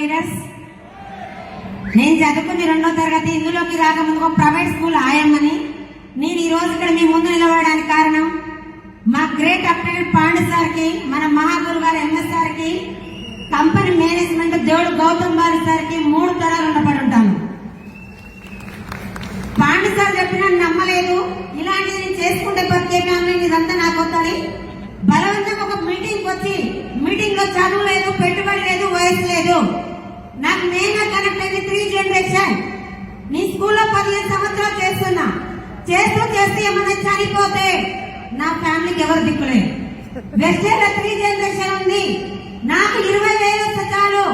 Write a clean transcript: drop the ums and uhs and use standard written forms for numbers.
Leaders. నేను చదువుకుంది 2వ తరగతి. ఇందులోకి రాకముందు ప్రైవేట్ స్కూల్ ఆయమ్మని. నేను ఈ రోజు ఇక్కడ మీ ముందు నిలబడడానికి కారణం మా గ్రేట్ అప్డేట్ పాండు సార్కి, మన మహాగురు గారు ఎంఎస్ సార్కి, కంపెనీ మేనేజ్మెంట్ దేవుడు గౌతమ్ బాలి సార్కి 3 తరాలు ఉండబడి ఉంటాను. పాండు సార్ చెప్పినా నమ్మలేదు. ఇలాంటివి నేను చేసుకుంటే బతికే ఫ్యామిలీ ఇదంతా నాకు వద్దని బలవంతంగా ఒక మీటింగ్ వచ్చి, మీటింగ్ లో చదువు లేదు, పెట్టుబడి లేదు, వయసు లేదు. నాకు మెయిన్గా కనెక్ట్ అయింది 3 జనరేషన్. నీ స్కూల్లో 15 సంవత్సరాలు చేస్తున్నా. చేస్తూ ఏమన్నా చనిపోతే నా ఫ్యామిలీకి ఎవరు దిక్కులేదు. వెస్టేజ్ 3 జనరేషన్ ఉంది. నాకు 20,000 చాలు.